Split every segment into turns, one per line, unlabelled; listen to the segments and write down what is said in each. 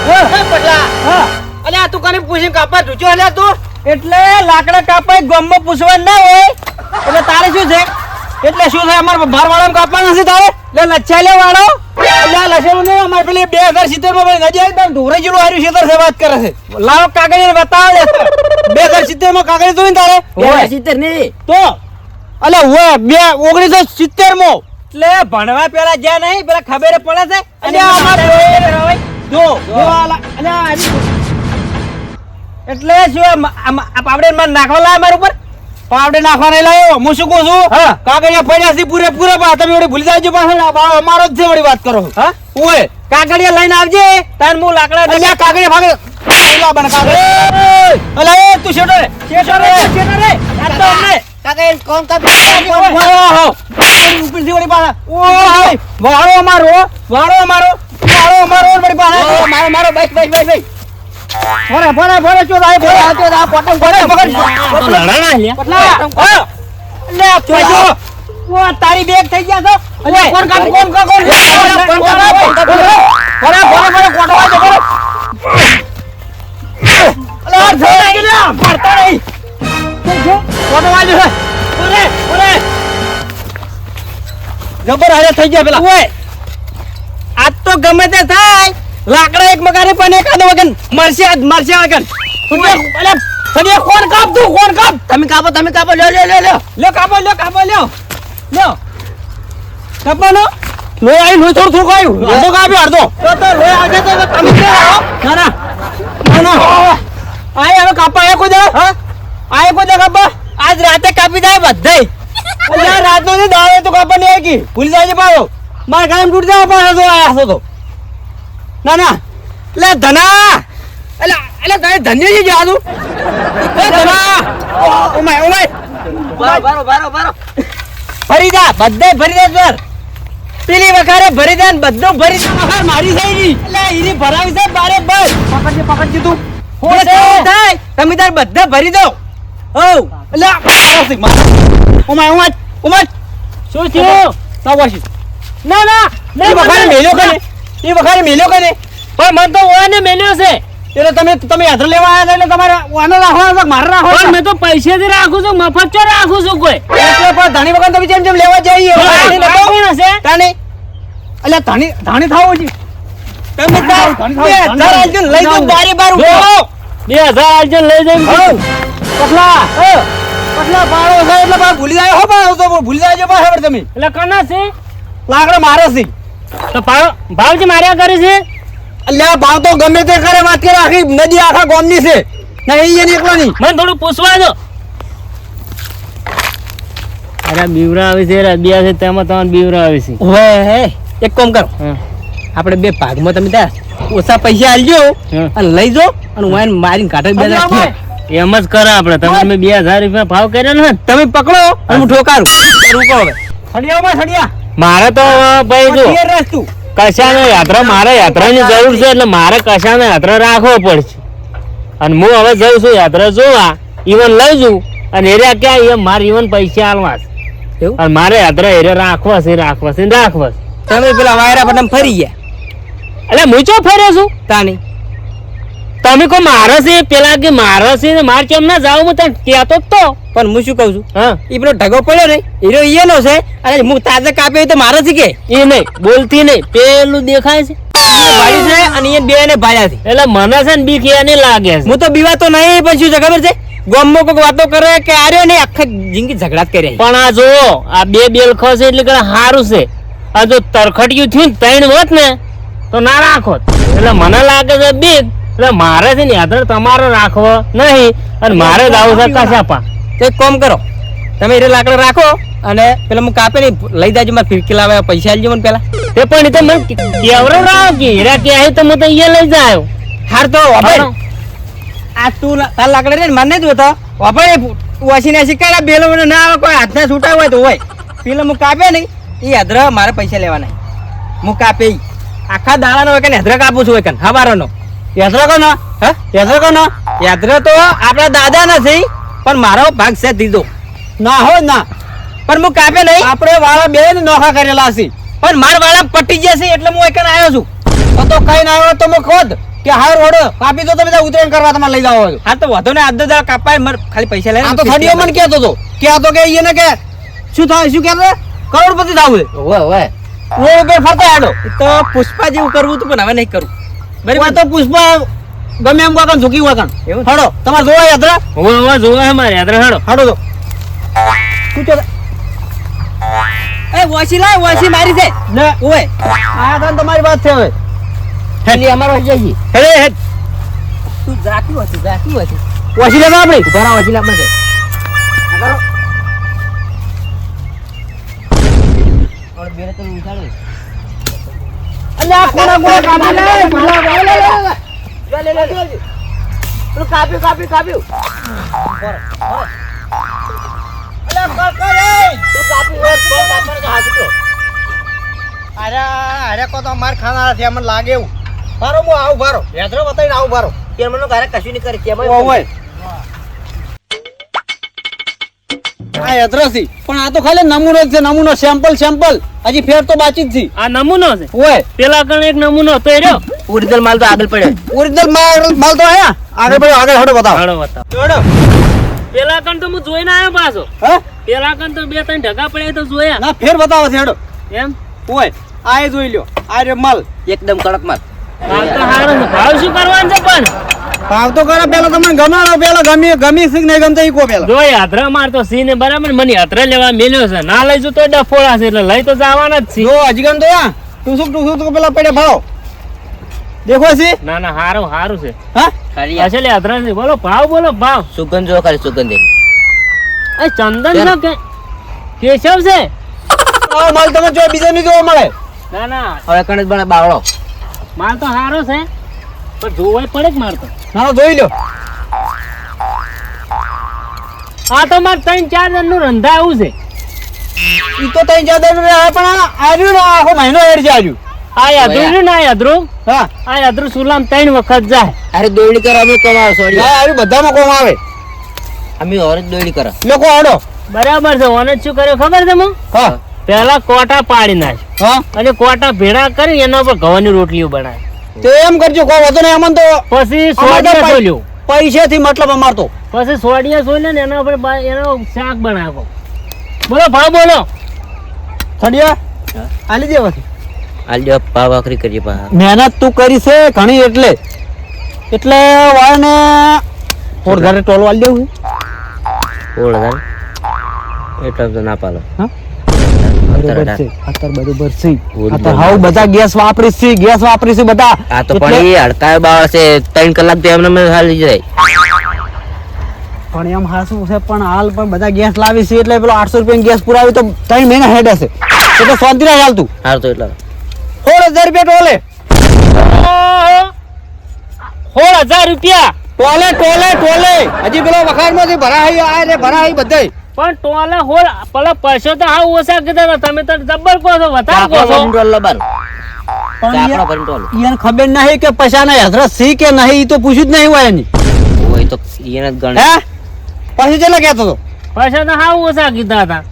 પટલા
હા
અલે આ તું કને પૂછીને કાપા ઢૂચો અલે તું
એટલે લાકડા કાપાય ગામમાં પૂછવાનું ના હોય એટલે તારે શું છે એટલે શું થાય અમાર ભારવાળાને કાપવા નથી તારે એટલે લચ્છા લે વાળો એટલે આ લસેલું નહીં અમારે પેલી 2070 માં નજી આવી તમે ઢોરાઈ જેલું હાર્યું છે તારે વાત કરે છે લાવો કાગળિયા બતાવ 2070 માં કાગળિયા જોઈને તારે
2070 નહીં
તો અલે ઓય 1970 માં એટલે ભણવા પેલા જ્યાં નહીં પેલા ખબર પડે છે અને અમાર જો અને એટલે શું આ પાવડે મને નાખવા લાય મારા ઉપર પાવડે નાખવા નહીં લાયો હું શું કહું છું કાગળિયા પડ્યા છે પૂરેપૂરા પણ તમે વળી ભૂલી જાજો પાછળ અમારો જ છે વળી વાત કરો હા ઓય કાગળિયા લઈને આવજે તાર હું લાકડા અલ્યા કાગળિયા ભાગે લા બન કાગળિયા અલે તું શેટો રે આ તો અમને
કાકા કોણ કાપ
ઓહો ઉપર થી વળી પાછા ઓહો વાળો અમારો વળી પાછા
મારો બાઈક
ભરે ચો રાય ભરે આ તો આ પટંગ ભરે મગર
લડાણા લ્યા
પટલા લે ચોજો ઓ તારી બેગ થઈ ગયા તો અલે કોણ કાપ ભરે કોટવા દે અલે આ જોઈ ગયા ભરતા નહીં કોટવા દે ઓરે જબર હારે થઈ ગયા પેલા ઓય આજ તો ગમે તે થાય લાકડા એક મગારે પણ એકાદો વગન મરશે વગન અલે સડિયા કોણ કાપ
તમે કાપો લ્યો
કાપો કાપવાનો લોય આવી લોય થોડું આવ્યું અડધો કાપ્યો અડધો તો લોય આજે તો તમે કે આવો ના આય હવે કાપા આય કોઈ દે કાપા આજ રાતે કાપી જાય બધાય અલ્યા રાતનો ને દાડે તો કાપા નહીં આવી ભૂલી જાય પાછો મારા કામ તૂટી જાય પાછો તો આયા તો ના લે ધના એટલે તને ધન્ય છે જાદુ એ ધના ઓમાય
બારો
ફરી જા બધે ફરી જા સર પેલી વખારે ભરી દે બધું ભરી દે વખાર મારી થઈ ગઈ એટલે ઈરી ભરાવી છે બારે બસ પકડજે તું હોશે થાય તમે તાર બધે ભરી દો હો એટલે ઓમાય શું થયું સાવાશી ના એ વખારે મેલ્યો કને પણ મન તો ઓને મેલ્યો છે એટલે તમે યાત્રા લેવા આવ્યા એટલે તમારે ઓને રાખવાનો છે મારે રાખવાનો
પણ મેં તો પૈસેથી રાખું છું મફત ચો રાખું છું કોઈ
એટલે પણ ધાણી વગર તમે જેમ લેવા જઈએ
કોણ હશે
તાને એટલે ધાણી થાવો છે તમે તાર લઈ જાવ બારે બાર
2000 આલજો લઈ જઈને
પટલા પાડો છે એટલે બા ભૂલી જાય હો બા તો ભૂલી જાય બા તમે
એટલે કના છે
લાકડા મારે છે
તો ભાવજી માર્યા કરે છે
અલ્યા ભાવ તો ગમે તે કરે વાત કરે આખી નદી આખા ગામની છે નહીં એની એકલો નહીં
મને થોડું પૂછવા દો અરે બીવરા આવે છે રબિયા છે તેમાં તમને બીવરા આવે છે
ઓય એક કામ કરો આપણે બે ભાગમાં તમે ત્યાં ઓછા પૈસા આલજો અને લઈ જાઓ અને હું એને મારીને કાઢે બે
એમ જ કરે આપણે તમે મેં 2000 રૂપિયા ભાવ કર્યો ને
તમે પકડો અને હું ઠોકારું રૂકો હવે સડિયા
મારે તો ભાઈ જો કશાને યાત્રા મારે યાત્રાની જરૂર છે એટલે મારે કશાને યાત્રા રાખવો પડશે અને હું હવે જઉં છું યાત્રા જોવા ઈવન લઈ જઉં અને એરિયા ક્યાં એમ મારે ઈવન પૈસા આલવા છે અને મારે યાત્રા એરિયા રાખવા છે
તમે પેલા વાયરા પર ફરી ગયા
એટલે હું ચો ફર્યો છું
તાની
તમે કો મારે છે પેલા કે મારે છે ને મારે કેમ ના જાવ હું તને કહેતો તો
પણ હું શું કહું છું
હા
એ પેલો ઢગો પડ્યો ને હીરો ઈનો છે અને હું તાજે કાપ્યો તો મારે છે કે
એ નહીં બોલતી નહીં પેલું દેખાય છે
ભાઈ છે અને એ બે ને ભાયા છે
એટલે મને છે ને બીક એને લાગે છે
હું તો બીવાતો નહીં પણ શું છે ખબર છે ગામમાં કોઈક વાતો કરે કે આર્યો ને આખા જિંદગી ઝઘડા જ કર્યા
પણ આ જો આ બે બેલખો છે એટલે કે સારું છે આ જો તરખડિયું થયું ને ત્રણ હોત ને તો ના રાખો એટલે મને લાગે છે બીક એટલે મારે છે ને યાત્રા તમારે રાખવો નહીં અને મારે જ આવું છે કશાપા
તો એક કામ કરો તમે એ લાકડા રાખો અને પેલા હું કાપે નહીં લઈ જાજો મારે ફિરકી લાવે પૈસા આલજો મને પેલા
તે પણ એ તો મને કેવરો રાવ કે હીરા કે આવી તો હું તો અહીંયા લઈ જાય
હાર તો આ તું તાર લાકડા રે મને જ હોતો વાપરે વાસીને શીખાડા બેલો ના આવે કોઈ હાથના છૂટા હોય તો હોય પેલા હું કાપે નહીં એ યાત્રા મારે પૈસા લેવાના હું કાપે આખા દાડાનો હોય કે યાત્રા કાપું છું હોય હવારોનો યાત્રા કોનો યાત્રા તો આપણા દાદા નથી પણ મારો ભાગ છે દીધો ના હો ના પણ હું કાપે નહીં આપણે વાળા બે નોખા કરેલા છે પણ મારા વાળા પટી ગયા છે એટલે હું એકન આવ્યો છું તો કઈ ના આવ્યો તો મેં ખોદ કે હાર ઓડો કાપી દો તમે ત્યાં ઉતરેણ કરવા તમારે લઈ જાવ હોય
હા તો વધો ને આધ દાડા કાપાય ખાલી પૈસા લઈને
આ તો થડીઓ મને કહેતો હતો કે આ તો કે એને કે શું થાય શું કહેતો કરોડપતિ થાવ છે
ઓવે ઓવે
રોડ ઉપર ફરતા હેડો
તો પુષ્પા જેવું કરવું હતું પણ હવે નહીં કરું
બરાબર તો પુષ્પા ગમે એમ વાગણ ઝૂકી વાગણ
એવું?
હડો તમારે જોવા યાત્રા
ઓવા જોવા અમારે યાત્રા હેડો
હડો તો શું છે
એ વોશી લાય વોશી મારી છે
ને
ઓય
આ તો તમારી વાત છે હવે
પેલી અમારો જઈએ
હેડે હેડ
તું જાક્યું હતું
વાસી લેવા આપણી
ભરા વચીલા બધે બેરે તો ઉઠાડો
અલ્યા કોના કોના કાપી લે
પેલું કાપ્યું
અરે કો તો માર ખાનારા છે મને લાગે એવું ભારો હું આવું ભારો યાત્રા બતાવીને આવું ભારો
કેમનો ઘરે કશું નહીં કરે કેમ
ઓય આ યાત્રા છે પણ આ તો ખાલી નમૂનો જ છે નમૂનો સેમ્પલ હજી ફેર તો બાકી જ છે
આ નમૂનો છે
ઓય
પેલા કણ એક નમૂનો હતો એ રહ્યો
ઓરિજિનલ માલ તો આગળ પડ્યો
ઓરિજિનલ માલ તો આયા આગળ પડ્યો આગળ હડો બતાવો
હેડો બતાવો
હડો
પેલા કણ તો હું જોઈને આવ્યો પાછો
હે
પેલા કણ તો 2-3 ઢગા પડ્યા તો જોયા
ના ફેર બતાવો છે હડો
એમ
ઓય આ એ જોઈ લ્યો આ રે માલ
એકદમ કડક માલ
હાલ તો હારો છે. ભાવ શું કરવાનું છે પણ
ભાવ તો કરે પેલા તમને ગમાડો પેલા ગમી છે કે નહીં ગમતા ઈ કો પેલા
જો યાત્રા મારતો સી ને બરાબર મને યાત્રા લેવા મેલ્યો છે ના લઈ જતો ડફોળા છે એટલે લઈ તો જવાના જ છે
જો હજી ગમ તો આ ટુસુક તો પેલા પડે ભાવ દેખો છે
ના ના હારું છે
હા
ખાલી
અસલ યાત્રા છે બોલો ભાવ
સુગંધ જો ખાલી સુગંધ
એ ચંદન છે કે કેશવ છે
આ માલ તમે જો બીજા નહીં જોવા મળે
ના ના
હવે કણ બને બાવળો
માલ તો હારો છે પણ જોવાય પડે જ મારતો
ના જોઈ લ્યો
આ તો મારે 3-4 જણ નું રંધા આવું છે
ઈ તો તઈ જાદા રે પણ આર્યું ને આખો મહિનો હેડ છે આર્યું
આ યાદરું છે ને આ યાદરું
હા
આ યાદરું સુલામ 3 વખત જાય
અરે દોયડી કરો અમે કમાવ સોડી
ના આર્યું બધામાં કોમ આવે
અમે ઓરજ દોયડી કરો
લોકો આડો
બરાબર છે ઓને શું કર્યો ખબર છે મને
હા
પેલા કોટા પાડી નાખ
હા
અને કોટા ભેડા કરી એના ઉપર ઘઉંની રોટલીઓ બનાવી
તો એમ કરજો કોઈ વધુ નહીં અમન તો
પછી
અમારે
સોડિયા
તો
સોલ્યો
પૈસેથી મતલબ અમારતો
પછી સોડિયા સોલ્યો ને એના ઉપર એનો શાક બનાવો બોલો ભાવ બોલો
થડિયા આલી દે પછી
આલ્યો પાવ આખરી કરીએ પા
મહેનત તું કરી છે ઘણી એટલે વાળને થોડ ઘરે ટોલ વાળી દેવું
ઓળ હજાર એટલા તો ના પાલો
હા
બરોબર છે.
અત્યારે બરોબર છે
બરોબર.
અત્યારે હાવ બધા ગેસ વાપરી છે બધા
આ તો
એટલે-
પણ એ હડકાય બાળ છે 3 કલાક તો એમને મેં હાલી જાય
પણ એમ હાસું છે પણ હાલ પણ બધા ગેસ લાવી છે એટલે પેલો 800 રૂપિયા ગેસ પુરાવી તો 3 મહિના હેડ હશે એટલે શાંતિ રહે હાલતું
હાર તો એટલા
16,000 રૂપિયા ટોલે
16,000 રૂપિયા
ટોલે હજી પેલો વખાણમાંથી ભરાઈ બધાય
પણ ટોલે હોલ પેલા પૈસો તો હાવ ઓછા કીધા હતા તમે તો જબ્બર કહો છો વધારે કહો છો
આપણો લબાર
પણ
આપણો ભરીને ટોલ
યાર ખબર નહીં કે પૈસાના હજરત સી કે નહીં ઈ તો પૂછ્યું જ નહીં હોય એની
હોય તો એને જ ગણ
હે પછી ચેલા કહેતો હતો
પૈસા તો હાવ ઓછા કીધા હતા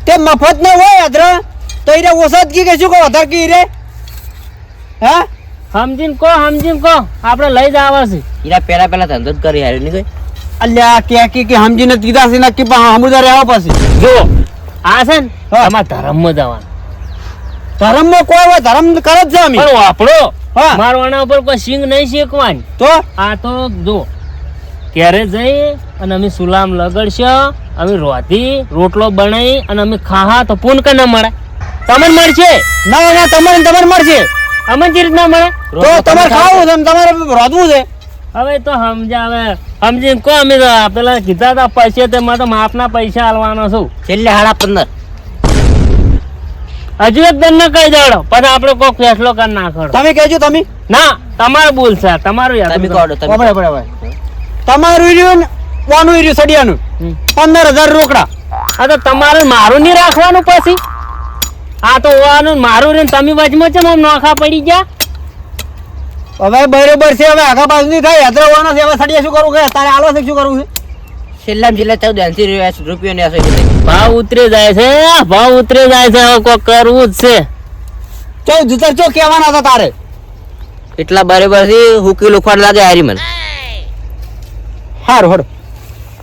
તે મફત ન હોય હજરત તો ઈને ઓછા જ કી કે શું કહો વધારે કી રે હે
સમજીને કહો આપણે લઈ જ આવા છે
એના પેલા ધંધો જ કરી હારી નહીં ગઈ
અલ્યા કે સમજીને કીધા છે નક્કી પણ હમુદા રહેવા પછી
જો આ છે ને
હા.
તમારા ધર્મમાં જવાનું
ધર્મમાં કોઈ હોય ધર્મ કરે જ છે અમે
પણ વાપરો
હા.
મારવાના ઉપર કોઈ સિંગ નહીં શેકવાની
તો
આ તો જો ક્યારે જઈ અને અમે સુલામ લગડશો અમે રોધી રોટલો બનાવી અને અમે ખાહા તો પૂન કે ના મળે તમને મળશે
ના તમારે મળશે
અમને જે રીતના મળે
તો તમારે ખાવું છે ને તમારે રોધવું છે
હવે તો સમજીને કહો અમે તો પેલા કીધા હતા પૈસા તે તો માપના પૈસા આલવાનો છું
છેલ્લે 15.5
હજુ એક દન ને કહી દેડો પછી આપણે કોઈ ફેસલો કરી નાખો
તમે કહેજો તમે
ના તમારું બોલ છે તમારું યાદ
તમે કહો તમે
બરાબર તમારું રહ્યું ને કોનું રહ્યું સડિયાનું 15,000 રોકડા
આ તો તમારું મારું નહીં રાખવાનું પછી આ તો ઓવાનું મારું રે તમે વચમાં છે આમ નોખા પડી ગયા
હવે બરોબર છે હવે આગા પાછું નહીં થાય યાત્રા હોવાનો છે હવે સડિયા શું કરવું કે તારે આલો છે શું કરવું છે
છેલ્લામાં છેલ્લા 14 રૂપિયા ને હશે
ભાવ ઉતરી જાય છે હવે કોઈ કરવું જ છે
ચો જુતર ચો કહેવાના હતા તારે
એટલા બરાબર થી હુકી લોખવાડ લાગે હારી મને.
હારું હડો.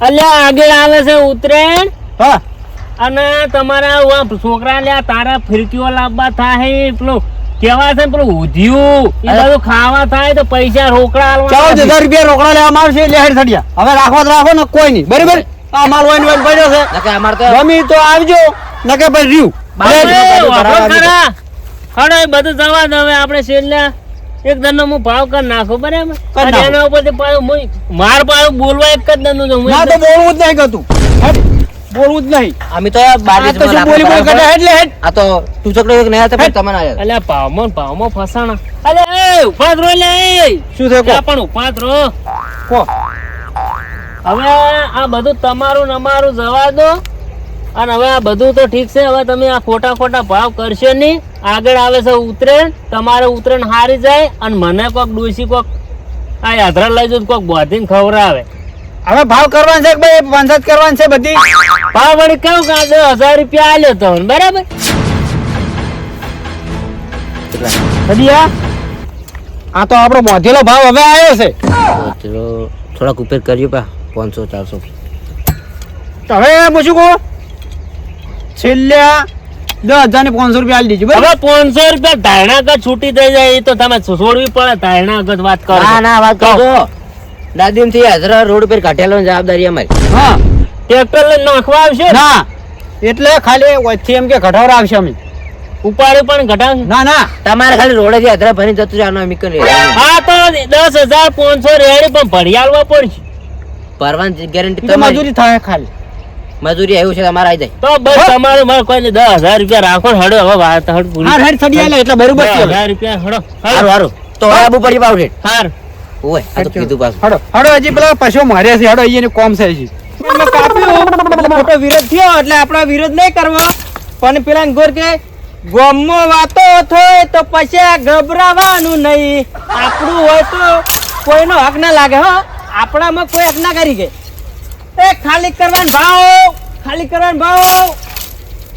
અલ્યા આગળ આવે છે ઉત્તરાયણ
હા
અને તમારા છોકરા લ્યા તારા ફિરકીઓ લાવવા થાય પેલું કેવા છે પેલું ઉધ્યું એ બધું ખાવા થાય તો પૈસા રોકડા
14,000 રૂપિયા રોકડા લેવામાં આવશે એટલે હેડ થડિયા. હવે રાખો તો રાખો ને કોઈ નહીં બરાબર. આ માલ વાઈન વાઈન પડ્યો છે
નકે અમાર તો
ગમી તો આવજો નકે ભાઈ રહ્યું
હડો એ બધું જવા દે. હવે આપણે છેલ્લા એક દનનો હું ભાવ કરી નાખો બરાબર.
કરી નાખો.
એના ઉપરથી પાછું માર પાછું બોલવા એક જ દનનું છું.
ના તો બોલવું જ નહીં કતું બોલવું જ નહીં.
અમે તો
આ તો શું બોલી બોલી કરે એટલે હેડ.
આ તો તું ચકડો એક નહીં હતા તમને આયા.
અલ્યા ભાવમાં ફસાણા. અલે એ ઉપાત રો લે એ.
શું છે કો
ત્યાં પણ ઉપાત રો.
કો
હવે આ બધું તમારું ને અમારું જવા દો. અને હવે આ બધું તો ઠીક છે. હવે તમે આ ખોટા ભાવ કરશો નહીં. આગળ આવે છે ઉત્તરાયણ. તમારે ઉત્તરાયણ હારી જાય અને મને કોક ડોસી કોક આ યાત્રા લઈ જવું કોક બોધીને ખવડાવે.
હવે ભાવ કરવાનો છે કે ભાઈ પંચાયત કરવાની છે બધી.
ભાવ વળી કેવું કે 10,000 રૂપિયા આલ્યો તો બરાબર.
હડિયા આ તો આપણો બોધેલો ભાવ હવે આવ્યો છે.
ચલો થોડાક ઉપર કર્યો પા 500 400.
તો હવે હું શું કહું છેલ્લે 10,500 રૂપિયા આલી દીજો
હવે 500 રૂપિયા ધારણા કર છૂટી થઈ જાય એ તો તમે છોડવી પડે. ધારણા કર વાત કરો.
ના વાત કરજો. દાદીમ થી હાજરા રોડ પર કાઢેલો જવાબદારી અમારી.
હા
ટ્રેક્ટર લઈને નાખવા આવશે ને?
ના એટલે ખાલી વચ્ચે એમ કે ઘટાડો આવશે અમે
ઉપાડી પણ ઘટાડશે.
ના
તમારે ખાલી રોડે થી હાજરા ભરી જતું જવાનું અમે કરી
હા તો 10,500 રેડી પણ ભરી આલવા પડશે.
પરવાની ગેરંટી
તો મજૂરી થાય ખાલી
મજૂરી આવ્યું છે તમારે આવી જાય
તો બસ તમારું મારે કોઈ 10,000 રૂપિયા રાખો ને હડો. હવે વાત હડ પૂરી.
હા હેડ થડી આલે એટલે બરોબર છે
10,000 રૂપિયા હડો.
હારું તો આબુ પડી પાવડે
હાર
ઓય આ તો કીધું પાછું.
હડો હજી પેલા પશુ માર્યા છે હડો અહીંયા કોમ છે હજી એટલે કાપ્યું એટલે મોટો વિરોધ થયો એટલે આપણો વિરોધ નહીં કરવો પણ પેલા ગોર કે ગોમમાં વાતો થાય તો પછી ગભરાવાનું નહીં. આપણું હોય તો કોઈનો હક ના લાગે હો. આપણામાં કોઈ હક ના કરી કે એ ખાલી કરવાનો ભાવ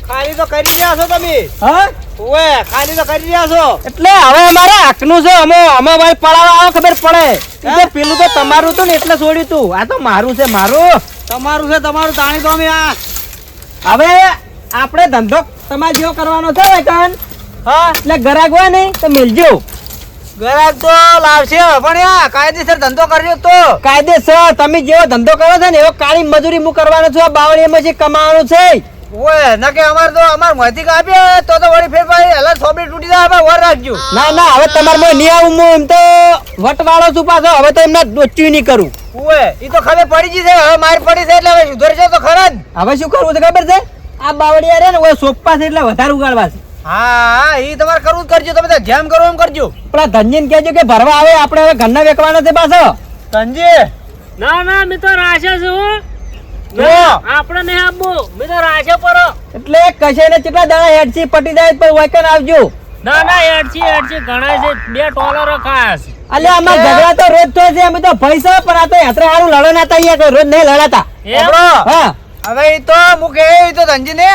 ખાલી તો કરી રહ્યા છો તમે. હા ઓય ખાલી તો કરી રહ્યા છો એટલે હવે અમારે હકનું છે. અમે ભાઈ પડાવવા આવો ખબર પડે. એ તો પેલું તો તમારું હતું ને એટલે છોડ્યું તું. આ તો મારું છે તમારું તાણી તો અમે આ હવે આપણે ધંધો તમારે જેવો કરવાનો છે ને કાન. હા એટલે ગરાક હોય ને તો મિલજો. ગરાક તો લાવશે પણ કાયદેસર ધંધો કરજો તો કાયદેસર. તમે જેવો ધંધો કરો છો ને એવો કાળી મજૂરી હું કરવાનો છું. આ બાવળીમાં જે કમાવાનું છે ઓય ના કે અમાર મોતી કાપે તો વળી ફેર ભાઈ હલા થોબડી તૂટી જાય. હવે વર રાખજો. ના હવે તમાર મોય ની આવું હું એમ તો વટવાળો છું પાછો. હવે તો એમને ડોચ્યું નહીં કરું. ઓય ઈ તો ખબર પડી ગઈ છે. હવે માર પડી છે એટલે હવે સુધરશે તો ખરા જ. હવે શું કરવું છે ખબર છે આ બાવળિયા રે ને ઓય સોપા છે એટલે વધારે ઉગાડવા છે. હા ઈ તમારે કરવું જ કરજો. તમે તો જેમ કરો એમ કરજો. પેલા ધનજીને કહેજો કે ભરવા આવે. આપણે હવે ઘરના વેકવાના છે પાછો. ધનજી
ના મેં તો રાશા છું. આપણે નહીં આપવું. મેં તો રાશા પર
એટલે કશે ને કેટલા દાડા હેડસી પટી જાય પણ વાયકન આવજો.
ના એડસી ઘણા છે. 2 ટોલરો ખાસ.
અલે અમાર ઝઘડા તો રોજ થાય છે. અમે તો પૈસા પણ આ તો યાત્રા હારું લડો ના થાય કે રોજ નહીં લડાતા. હા હવે ઈ તો મુકે ઈ તો ધનજી ને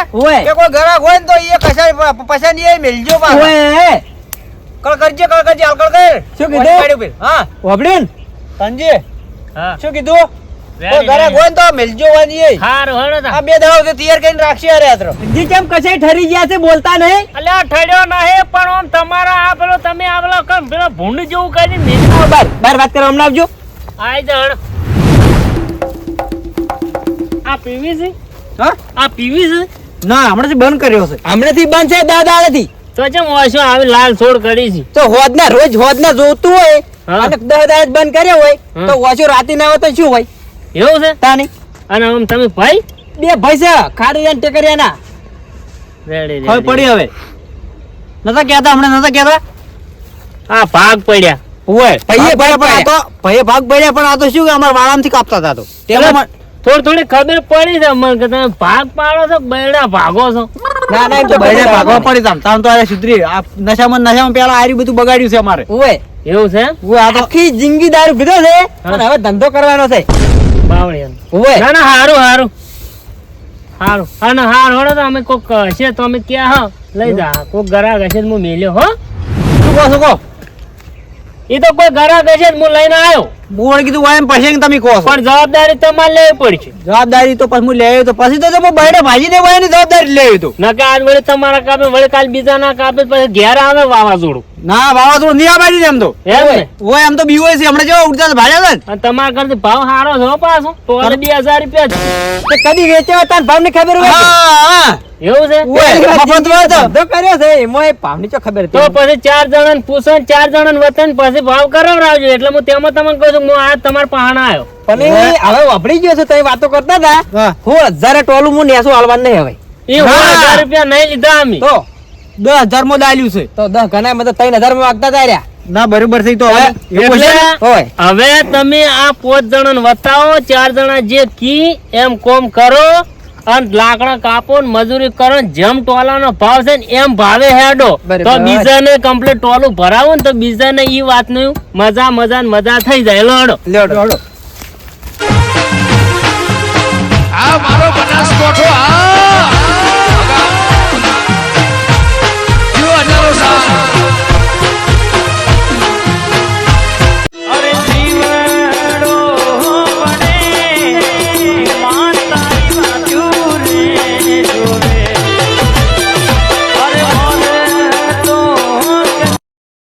કે કોઈ ગરાક હોય ને તો ઈ કશા પૈસા ની મેલજો પાછો. ઓય કળ કરજે અલકળ કર. શું કીધું? હા ઓબડીન ધનજી
હા
શું કીધું? કોઈ ગરાક હોય ને તો મેલજો વાની.
હારું હળો
આ 2 દાડા તૈયાર કરીને રાખશે અરે યાત્રા. જી કેમ કશે ઠરી ગયા છે બોલતા નહીં?
અલ્યા ઠડ્યો નહીં પણ આમ તમારા આ પેલો તમે આ પેલો કમ પેલો ભૂંડ જેવું કરીને
બાર વાત કરવા હમણાં આવજો.
આઈ જણ આ પીવી છે.
હા
આ પીવી છે.
ના હમણાંથી બંધ કર્યો છે. હમણાંથી બંધ છે દાદાથી.
તો ચમ ઓછો આવી લાલ છોડ કરી છે.
તો રોજ હોદના જોતું હોય અને 10 દાડા બંધ કર્યો હોય તો ઓછો રાતી ના હોય તો શું હોય?
એવું છે
તાની.
અને આમ તમે ભાઈ
2 ભાઈ છે ખાડું ટેકરિયાના.
રેડી
હવે પડી હવે નતા કહેતા હમણાં નતા કહેતા
આ ભાગ પડ્યા.
ઓય ભાઈ ભાગ પડ્યા પણ આ તો શું અમાર વાળામાંથી કાપતા હતા. તો
થોડી ખબર પડી છે મને કે તમે ભાગ પાડો છો બૈડા ભાગો છો.
ના એમ તો બૈડા ભાગવા પડી તામ તો આ સુધરી. આ નશામાં પેલા આર્યું બધું બગાડ્યું છે અમારે. ઓય
એવું છે.
ઓય આ તો આખી જિંદગી દારૂ પીધો છે અને હવે ધંધો કરવાનો છે
બાવળિયા.
ઓય
ના હારું અને હાર હોડો તો અમે કોક હશે તો અમે ક્યાં લઈ જા કોક ગરાક હશે હું મેલ્યો હો.
શું કહો
એ તો કોઈ ઘરાક હશે ને હું લઈને આવ્યો
બોલ કીધું હોય એમ પછી તમે કહો છો.
પણ જવાબદારી તમારે લેવી પડશે
જવાબદારી તો પછી હું લેવી તો પછી તો હું બહેડે ભાજી ને હોય જવાબદારી લેવી તો
નકે આજ વળી તમારા કાપે વળી કાલ બીજા ના કાપે પછી ઘેર આવે વાવાઝોડું
ના વાવાઝોડું નહીં આબાડી ને એમ તો
એમ ને
હોય એમ તો બીવો છે હમણાં જેવા ઉડતા ભાડ્યા છે
અને તમારા કરતી ભાવ સારો છો પાછો તો 2000 રૂપિયા જ.
ને કદી વેચ્યા તાર ભાવ ની ખબર હોય હા
એવું છે
મફત માં તો.
ધંધો કર્યો છે એમાં ભાવની ચો ખબર
તો પછી 4 જણાને પૂછો ને 4 જણાને વતન પછી ભાવ કરાવરાવજો એટલે હું તેમાં તમને કહું છું હું આ તમારા પહાણા આવ્યો
પણ એ હવે વાપરી ગયો છે તો એ વાતો કરતા હતા
હા.
1000 ટોલું હું નેસો હાલવાનું નહીં હવે
એ 1000 રૂપિયા નહીં લીધા અમે
તો
10,000 માં દાલ્યું છે
તો 10 ઘણા મતલબ 3000 માં વાગતા હતા રહ્યા
ના બરોબર થઈ તો હવે એવું છે ને?
એટલે
હોય
હવે તમે આ 5 જણાને વતાવો 4 જણા જે કી એમ કોમ કરો અને લાકડા કાપો ને મજૂરી કરો ને જેમ ટોલાનો ભાવ છે ને એમ ભાવે હેડો
બરાબર.
તો બીજાને કમ્પ્લીટ ટોલું ભરાવો ને તો બીજાને ઈ વાતનું મજા થઈ જાય હેડો
લ્યો, લ્યો.
આ મારો